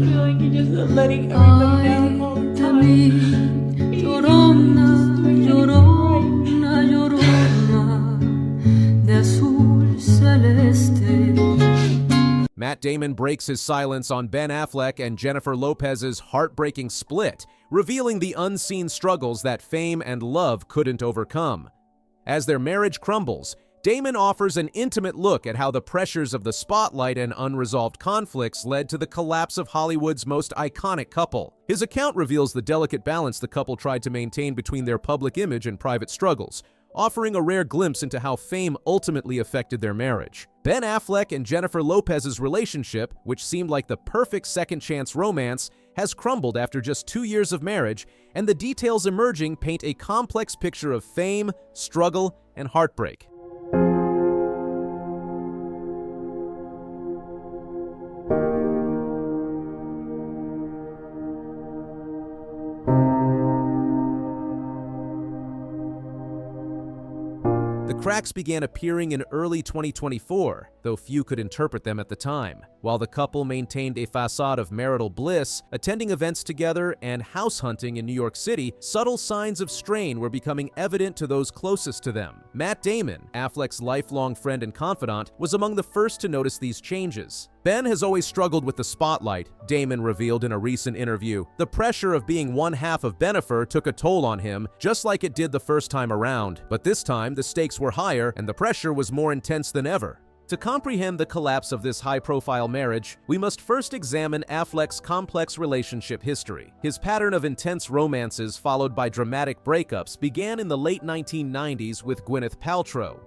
feel like you're just letting everybody down all the time. Matt Damon breaks his silence on Ben Affleck and Jennifer Lopez's heartbreaking split, revealing the unseen struggles that fame and love couldn't overcome. As their marriage crumbles, Damon offers an intimate look at how the pressures of the spotlight and unresolved conflicts led to the collapse of Hollywood's most iconic couple. His account reveals the delicate balance the couple tried to maintain between their public image and private struggles, offering a rare glimpse into how fame ultimately affected their marriage. Ben Affleck and Jennifer Lopez's relationship, which seemed like the perfect second-chance romance, has crumbled after just 2 years of marriage, and the details emerging paint a complex picture of fame, struggle, and heartbreak. The cracks began appearing in early 2024, though few could interpret them at the time. While the couple maintained a facade of marital bliss, attending events together and house hunting in New York City, subtle signs of strain were becoming evident to those closest to them. Matt Damon, Affleck's lifelong friend and confidant, was among the first to notice these changes. Ben has always struggled with the spotlight, Damon revealed in a recent interview. The pressure of being one half of Bennifer took a toll on him, just like it did the first time around. But this time, the stakes were higher and the pressure was more intense than ever. To comprehend the collapse of this high-profile marriage, we must first examine Affleck's complex relationship history. His pattern of intense romances followed by dramatic breakups began in the late 1990s with Gwyneth Paltrow.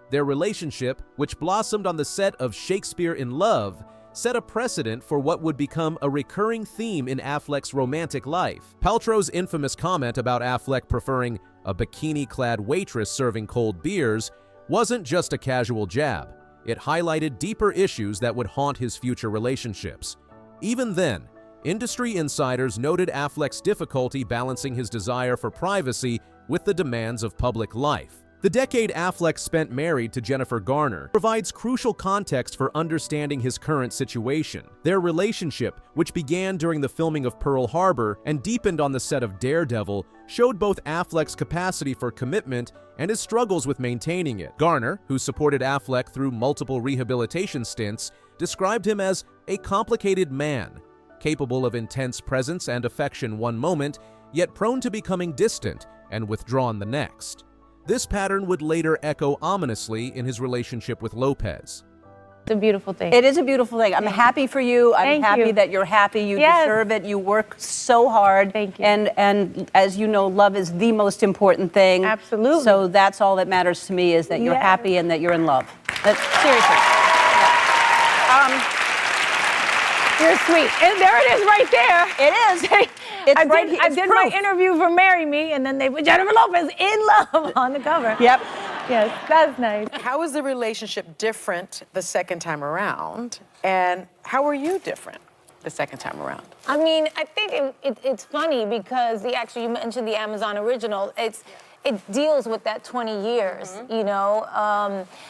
Their relationship, which blossomed on the set of Shakespeare in Love, set a precedent for what would become a recurring theme in Affleck's romantic life. Paltrow's infamous comment about Affleck preferring a bikini-clad waitress serving cold beers wasn't just a casual jab. It highlighted deeper issues that would haunt his future relationships. Even then, industry insiders noted Affleck's difficulty balancing his desire for privacy with the demands of public life. The decade Affleck spent married to Jennifer Garner provides crucial context for understanding his current situation. Their relationship, which began during the filming of Pearl Harbor and deepened on the set of Daredevil, showed both Affleck's capacity for commitment and his struggles with maintaining it. Garner, who supported Affleck through multiple rehabilitation stints, described him as a complicated man, capable of intense presence and affection one moment, yet prone to becoming distant and withdrawn the next. This pattern would later echo ominously in his relationship with Lopez. It's a beautiful thing. It is a beautiful thing. I'm happy for you. I'm happy that you're happy. You deserve it. You work so hard. Thank you. And as you know, love is the most important thing. Absolutely. So that's all that matters to me, is that you're happy and that you're in love. Seriously. You're sweet. And there it is right there. It is. I did my interview for Marry Me, and then they put Jennifer Lopez in love on the cover. Yep. Yes, that's nice. How is the relationship different the second time around? And how are you different the second time around? I mean, I think it's funny because you mentioned the Amazon original. It deals with that 20 years, you know.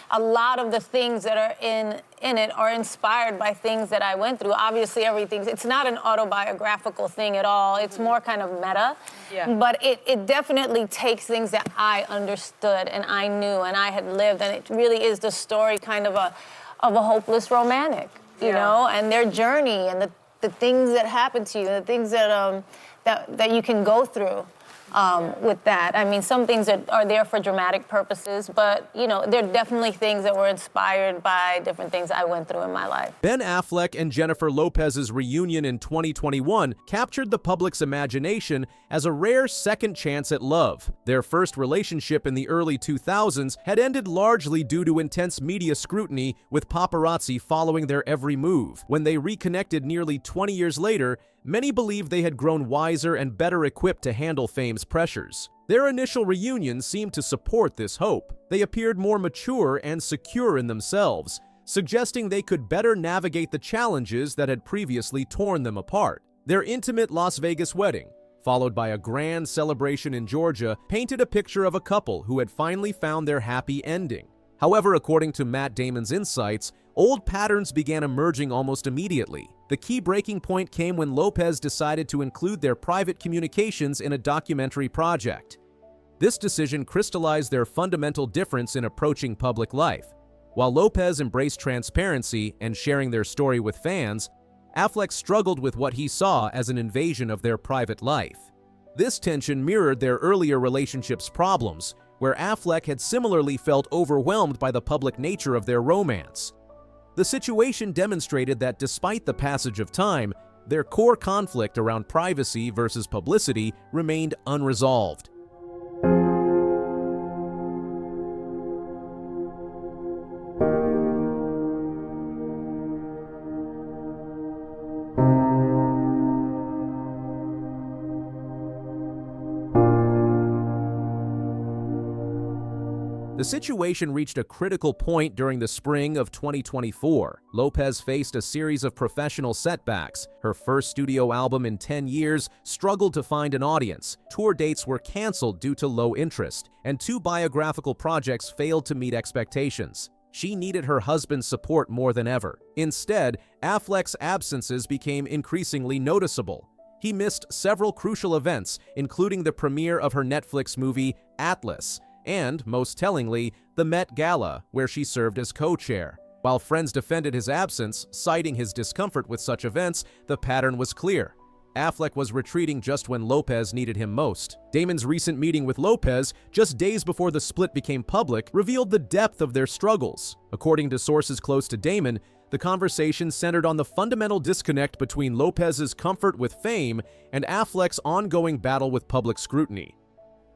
A lot of the things that are in it are inspired by things that I went through. Obviously, it's not an autobiographical thing at all. It's more kind of meta. Yeah. But it definitely takes things that I understood and I knew and I had lived, and it really is the story kind of a hopeless romantic, you know, and their journey and the things that happen to you, the things that you can go through. With that. I mean, some things are there for dramatic purposes, but, you know, there are definitely things that were inspired by different things I went through in my life. Ben Affleck and Jennifer Lopez's reunion in 2021 captured the public's imagination as a rare second chance at love. Their first relationship in the early 2000s had ended largely due to intense media scrutiny, with paparazzi following their every move. When they reconnected nearly 20 years later, many believed they had grown wiser and better equipped to handle fame's pressures. Their initial reunion seemed to support this hope. They appeared more mature and secure in themselves, suggesting they could better navigate the challenges that had previously torn them apart. Their intimate Las Vegas wedding, followed by a grand celebration in Georgia, painted a picture of a couple who had finally found their happy ending. However, according to Matt Damon's insights, old patterns began emerging almost immediately. The key breaking point came when Lopez decided to include their private communications in a documentary project. This decision crystallized their fundamental difference in approaching public life. While Lopez embraced transparency and sharing their story with fans, Affleck struggled with what he saw as an invasion of their private life. This tension mirrored their earlier relationship's problems, where Affleck had similarly felt overwhelmed by the public nature of their romance. The situation demonstrated that despite the passage of time, their core conflict around privacy versus publicity remained unresolved. The situation reached a critical point during the spring of 2024. Lopez faced a series of professional setbacks. Her first studio album in 10 years struggled to find an audience. Tour dates were canceled due to low interest, and 2 biographical projects failed to meet expectations. She needed her husband's support more than ever. Instead, Affleck's absences became increasingly noticeable. He missed several crucial events, including the premiere of her Netflix movie Atlas, and, most tellingly, the Met Gala, where she served as co-chair. While friends defended his absence, citing his discomfort with such events, the pattern was clear. Affleck was retreating just when Lopez needed him most. Damon's recent meeting with Lopez, just days before the split became public, revealed the depth of their struggles. According to sources close to Damon, the conversation centered on the fundamental disconnect between Lopez's comfort with fame and Affleck's ongoing battle with public scrutiny.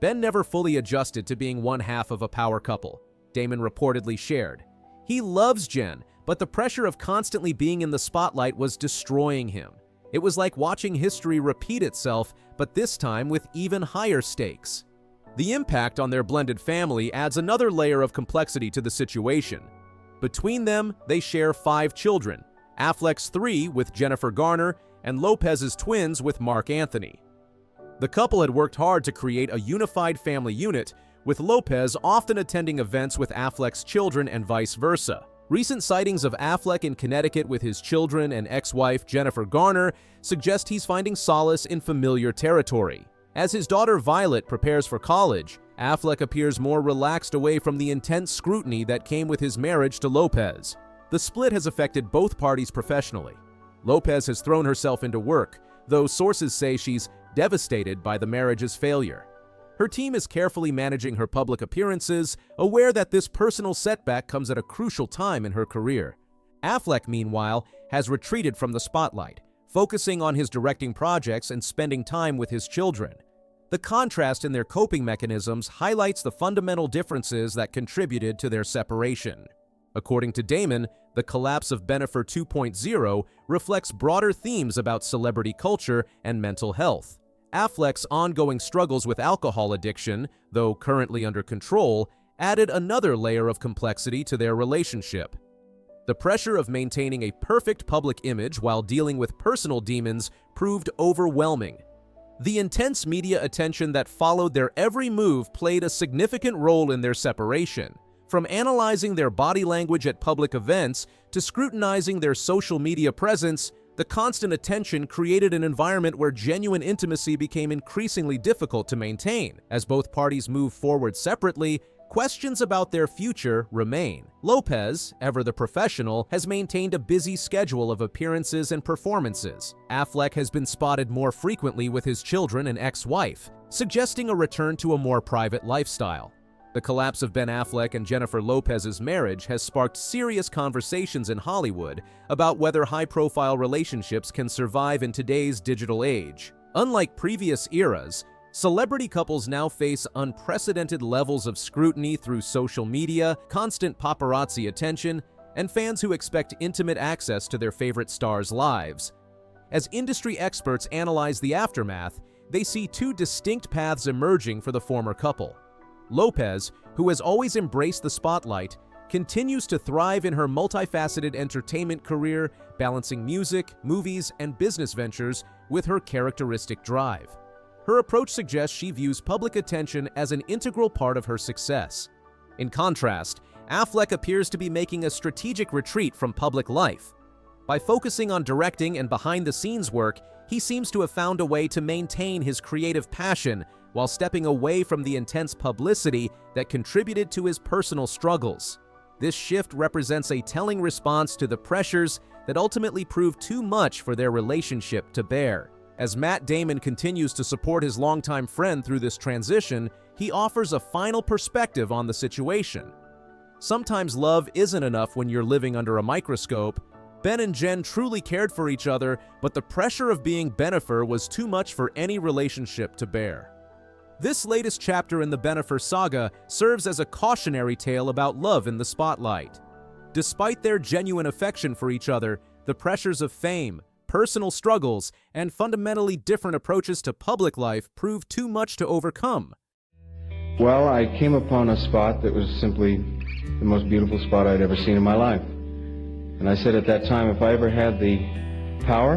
Ben never fully adjusted to being one half of a power couple, Damon reportedly shared. He loves Jen, but the pressure of constantly being in the spotlight was destroying him. It was like watching history repeat itself, but this time with even higher stakes. The impact on their blended family adds another layer of complexity to the situation. Between them, they share 5 children, Affleck's 3 with Jennifer Garner, and Lopez's twins with Mark Anthony. The couple had worked hard to create a unified family unit, with Lopez often attending events with Affleck's children and vice versa. Recent sightings of Affleck in Connecticut with his children and ex-wife Jennifer Garner suggest he's finding solace in familiar territory. As his daughter Violet prepares for college, Affleck appears more relaxed away from the intense scrutiny that came with his marriage to Lopez. The split has affected both parties professionally. Lopez has thrown herself into work, though sources say she's devastated by the marriage's failure. Her team is carefully managing her public appearances, aware that this personal setback comes at a crucial time in her career. Affleck, meanwhile, has retreated from the spotlight, focusing on his directing projects and spending time with his children. The contrast in their coping mechanisms highlights the fundamental differences that contributed to their separation. According to Damon, the collapse of Bennifer 2.0 reflects broader themes about celebrity culture and mental health. Affleck's ongoing struggles with alcohol addiction, though currently under control, added another layer of complexity to their relationship. The pressure of maintaining a perfect public image while dealing with personal demons proved overwhelming. The intense media attention that followed their every move played a significant role in their separation. From analyzing their body language at public events to scrutinizing their social media presence, the constant attention created an environment where genuine intimacy became increasingly difficult to maintain. As both parties move forward separately, questions about their future remain. Lopez, ever the professional, has maintained a busy schedule of appearances and performances. Affleck has been spotted more frequently with his children and ex-wife, suggesting a return to a more private lifestyle. The collapse of Ben Affleck and Jennifer Lopez's marriage has sparked serious conversations in Hollywood about whether high-profile relationships can survive in today's digital age. Unlike previous eras, celebrity couples now face unprecedented levels of scrutiny through social media, constant paparazzi attention, and fans who expect intimate access to their favorite stars' lives. As industry experts analyze the aftermath, they see 2 distinct paths emerging for the former couple. Lopez, who has always embraced the spotlight, continues to thrive in her multifaceted entertainment career, balancing music, movies, and business ventures with her characteristic drive. Her approach suggests she views public attention as an integral part of her success. In contrast, Affleck appears to be making a strategic retreat from public life. By focusing on directing and behind-the-scenes work, he seems to have found a way to maintain his creative passion while stepping away from the intense publicity that contributed to his personal struggles. This shift represents a telling response to the pressures that ultimately proved too much for their relationship to bear. As Matt Damon continues to support his longtime friend through this transition, he offers a final perspective on the situation. Sometimes love isn't enough when you're living under a microscope. Ben and Jen truly cared for each other, but the pressure of being Bennifer was too much for any relationship to bear. This latest chapter in the Bennifer saga serves as a cautionary tale about love in the spotlight. Despite their genuine affection for each other, the pressures of fame, personal struggles, and fundamentally different approaches to public life proved too much to overcome. Well, I came upon a spot that was simply the most beautiful spot I'd ever seen in my life. And I said at that time, if I ever had the power,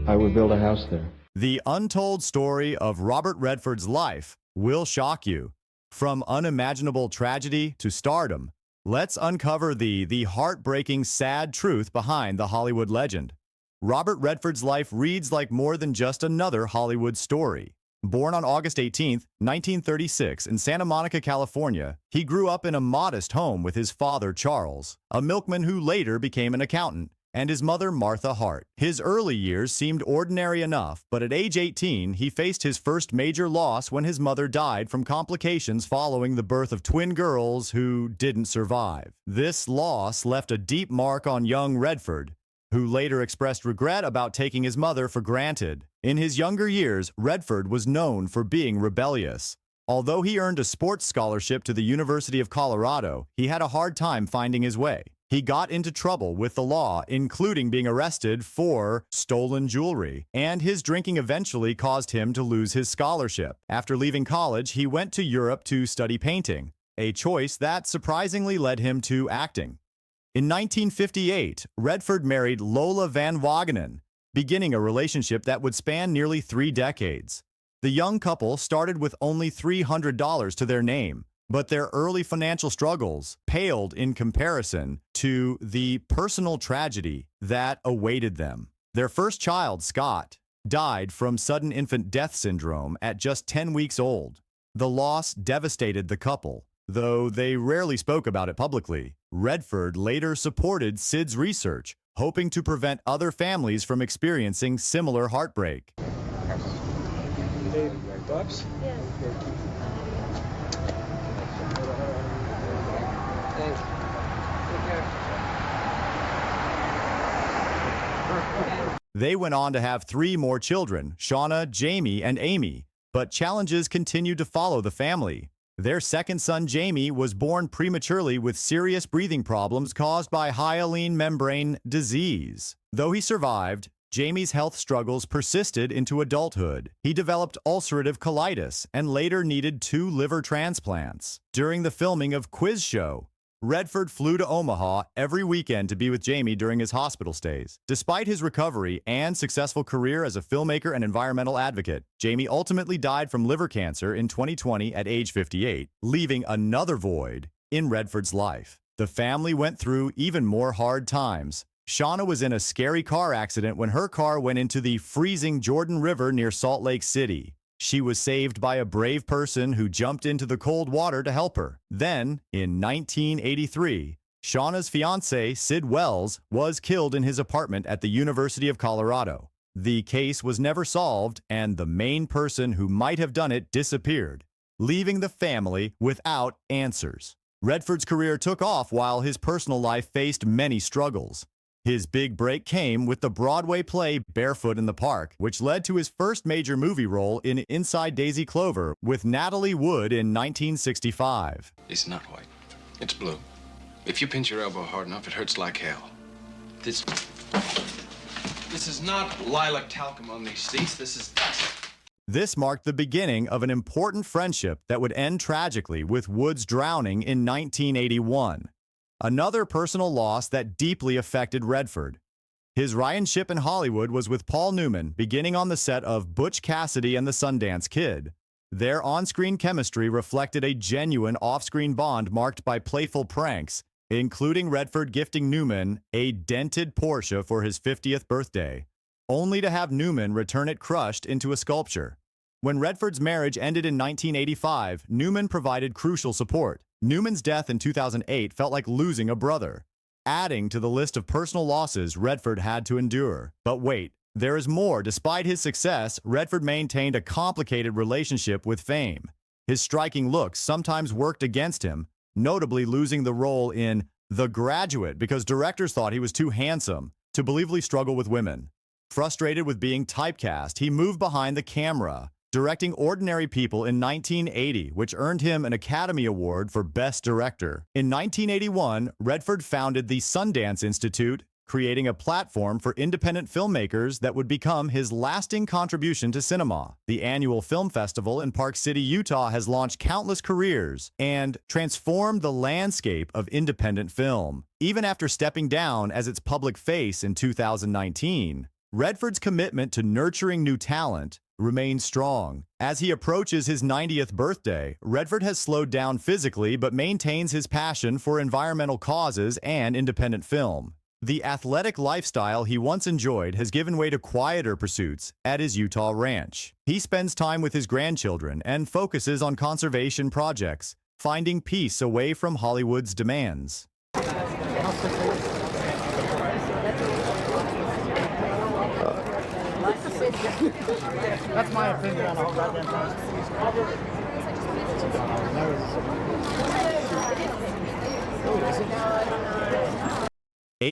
I would build a house there. The untold story of Robert Redford's life will shock you. From unimaginable tragedy to stardom, let's uncover the heartbreaking, sad truth behind the Hollywood legend. Robert Redford's life reads like more than just another Hollywood story. Born on August 18, 1936, in Santa Monica, California, he grew up in a modest home with his father, Charles, a milkman who later became an accountant, and his mother, Martha Hart. His early years seemed ordinary enough, but at age 18, he faced his first major loss when his mother died from complications following the birth of twin girls who didn't survive. This loss left a deep mark on young Redford, who later expressed regret about taking his mother for granted. In his younger years, Redford was known for being rebellious. Although he earned a sports scholarship to the University of Colorado, he had a hard time finding his way. He got into trouble with the law, including being arrested for stolen jewelry, and his drinking eventually caused him to lose his scholarship. After leaving college, he went to Europe to study painting, a choice that surprisingly led him to acting. In 1958, Redford married Lola Van Wagenen, beginning a relationship that would span nearly 3 decades. The young couple started with only $300 to their name, but their early financial struggles paled in comparison to the personal tragedy that awaited them. Their first child, Scott, died from sudden infant death syndrome at just 10 weeks old. The loss devastated the couple, though they rarely spoke about it publicly. Redford later supported Sid's research, hoping to prevent other families from experiencing similar heartbreak. Hey, Bucks? Yes. Thanks. Take care. They went on to have 3 more children, Shauna, Jamie, and Amy, but challenges continued to follow the family. Their second son, Jamie, was born prematurely with serious breathing problems caused by hyaline membrane disease. Though he survived, Jamie's health struggles persisted into adulthood. He developed ulcerative colitis and later needed 2 liver transplants. During the filming of Quiz Show, Redford flew to Omaha every weekend to be with Jamie during his hospital stays. Despite his recovery and successful career as a filmmaker and environmental advocate, Jamie ultimately died from liver cancer in 2020 at age 58, leaving another void in Redford's life. The family went through even more hard times. Shauna was in a scary car accident when her car went into the freezing Jordan River near Salt Lake City. She was saved by a brave person who jumped into the cold water to help her. Then, in 1983, Shauna's fiancé, Sid Wells, was killed in his apartment at the University of Colorado. The case was never solved, and the main person who might have done it disappeared, leaving the family without answers. Redford's career took off while his personal life faced many struggles. His big break came with the Broadway play Barefoot in the Park, which led to his first major movie role in Inside Daisy Clover with Natalie Wood in 1965. It's not white. It's blue. If you pinch your elbow hard enough, it hurts like hell. This is not lilac talcum on these seats. This is dust. This marked the beginning of an important friendship that would end tragically with Wood's drowning in 1981. Another personal loss that deeply affected Redford. His Ryanship in Hollywood was with Paul Newman, beginning on the set of Butch Cassidy and the Sundance Kid. Their on-screen chemistry reflected a genuine off-screen bond marked by playful pranks, including Redford gifting Newman a dented Porsche for his 50th birthday, only to have Newman return it crushed into a sculpture. When Redford's marriage ended in 1985, Newman provided crucial support. Newman's death in 2008 felt like losing a brother, adding to the list of personal losses Redford had to endure. But wait, there is more. Despite his success, Redford maintained a complicated relationship with fame. His striking looks sometimes worked against him, notably losing the role in The Graduate because directors thought he was too handsome to believably struggle with women. Frustrated with being typecast, he moved behind the camera, directing Ordinary People in 1980, which earned him an Academy Award for Best Director. In 1981, Redford founded the Sundance Institute, creating a platform for independent filmmakers that would become his lasting contribution to cinema. The annual film festival in Park City, Utah has launched countless careers and transformed the landscape of independent film. Even after stepping down as its public face in 2019, Redford's commitment to nurturing new talent remains strong. As he approaches his 90th birthday, Redford has slowed down physically but maintains his passion for environmental causes and independent film. The athletic lifestyle he once enjoyed has given way to quieter pursuits at his Utah ranch. He spends time with his grandchildren and focuses on conservation projects, finding peace away from Hollywood's demands. That's my opinion on the whole goddamn process.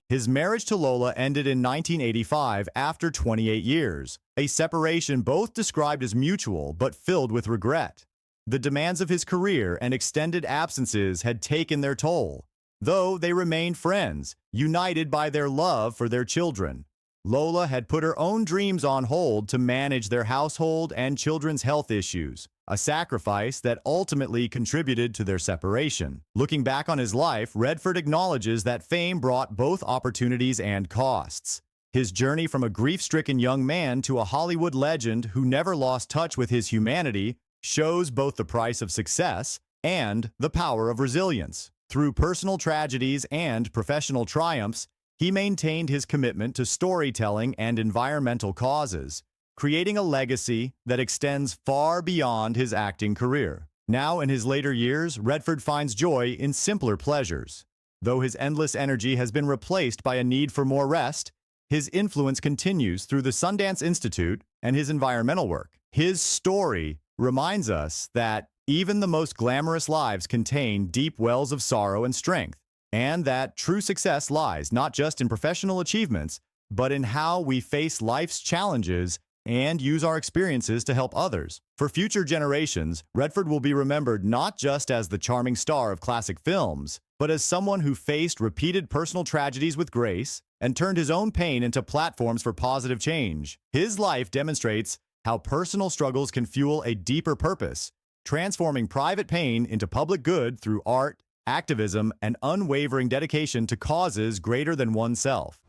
His marriage to Lola ended in 1985 after 28 years, a separation both described as mutual but filled with regret. The demands of his career and extended absences had taken their toll, though they remained friends, united by their love for their children. Lola had put her own dreams on hold to manage their household and children's health issues, a sacrifice that ultimately contributed to their separation. Looking back on his life, Redford acknowledges that fame brought both opportunities and costs. His journey from a grief-stricken young man to a Hollywood legend who never lost touch with his humanity shows both the price of success and the power of resilience. Through personal tragedies and professional triumphs, he maintained his commitment to storytelling and environmental causes, creating a legacy that extends far beyond his acting career. Now, in his later years, Redford finds joy in simpler pleasures. Though his endless energy has been replaced by a need for more rest, his influence continues through the Sundance Institute and his environmental work. His story reminds us that even the most glamorous lives contain deep wells of sorrow and strength, and that true success lies not just in professional achievements, but in how we face life's challenges and use our experiences to help others. For future generations, Redford will be remembered not just as the charming star of classic films, but as someone who faced repeated personal tragedies with grace and turned his own pain into platforms for positive change. His life demonstrates how personal struggles can fuel a deeper purpose, transforming private pain into public good through art, activism, and unwavering dedication to causes greater than oneself.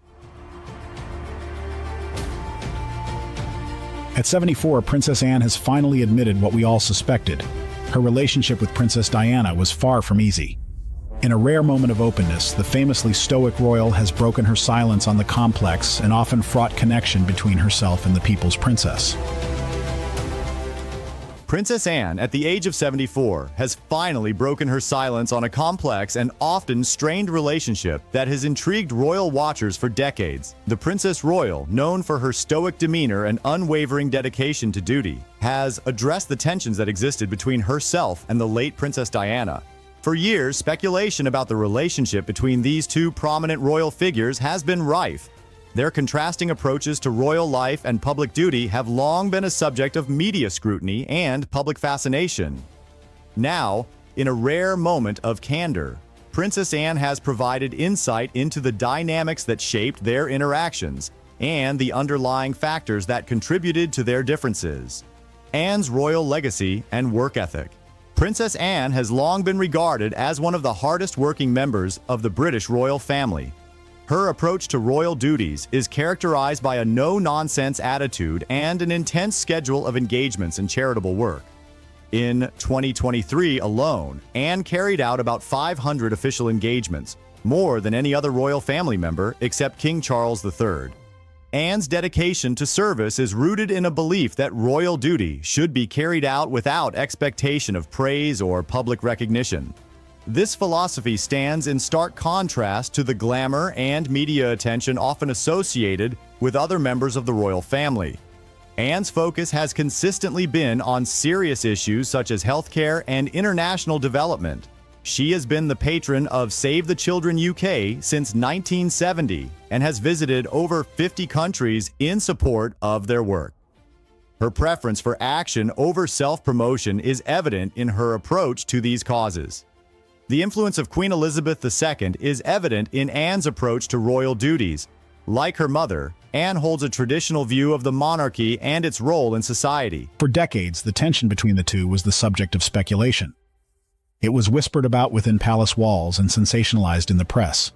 At 74, Princess Anne has finally admitted what we all suspected. Her relationship with Princess Diana was far from easy. In a rare moment of openness, the famously stoic royal has broken her silence on the complex and often fraught connection between herself and the people's princess. Princess Anne, at the age of 74, has finally broken her silence on a complex and often strained relationship that has intrigued royal watchers for decades. The Princess Royal, known for her stoic demeanor and unwavering dedication to duty, has addressed the tensions that existed between herself and the late Princess Diana. For years, speculation about the relationship between these two prominent royal figures has been rife. Their contrasting approaches to royal life and public duty have long been a subject of media scrutiny and public fascination. Now, in a rare moment of candor, Princess Anne has provided insight into the dynamics that shaped their interactions and the underlying factors that contributed to their differences. Anne's royal legacy and work ethic. Princess Anne has long been regarded as one of the hardest-working members of the British royal family. Her approach to royal duties is characterized by a no-nonsense attitude and an intense schedule of engagements and charitable work. In 2023 alone, Anne carried out about 500 official engagements, more than any other royal family member except King Charles III. Anne's dedication to service is rooted in a belief that royal duty should be carried out without expectation of praise or public recognition. This philosophy stands in stark contrast to the glamour and media attention often associated with other members of the royal family. Anne's focus has consistently been on serious issues such as healthcare and international development. She has been the patron of Save the Children UK since 1970 and has visited over 50 countries in support of their work. Her preference for action over self-promotion is evident in her approach to these causes. The influence of Queen Elizabeth II is evident in Anne's approach to royal duties. Like her mother, Anne holds a traditional view of the monarchy and its role in society. For decades, the tension between the two was the subject of speculation. It was whispered about within palace walls and sensationalized in the press.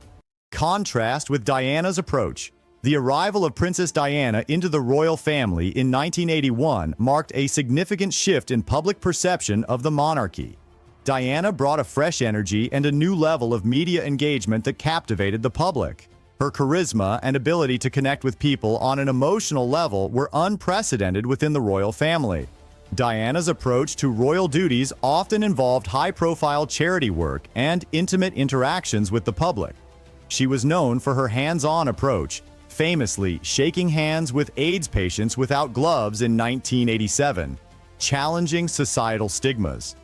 Contrast with Diana's approach. The arrival of Princess Diana into the royal family in 1981 marked a significant shift in public perception of the monarchy. Diana brought a fresh energy and a new level of media engagement that captivated the public. Her charisma and ability to connect with people on an emotional level were unprecedented within the royal family. Diana's approach to royal duties often involved high-profile charity work and intimate interactions with the public. She was known for her hands-on approach, famously shaking hands with AIDS patients without gloves in 1987, challenging societal stigmas.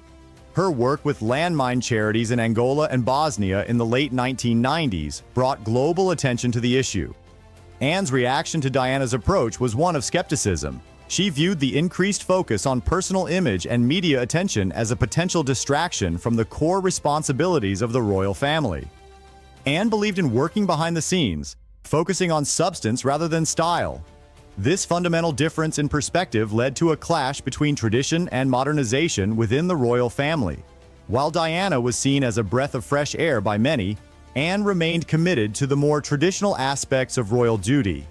Her work with landmine charities in Angola and Bosnia in the late 1990s brought global attention to the issue. Anne's reaction to Diana's approach was one of skepticism. She viewed the increased focus on personal image and media attention as a potential distraction from the core responsibilities of the royal family. Anne believed in working behind the scenes, focusing on substance rather than style. This fundamental difference in perspective led to a clash between tradition and modernization within the royal family. While Diana was seen as a breath of fresh air by many, Anne remained committed to the more traditional aspects of royal duty.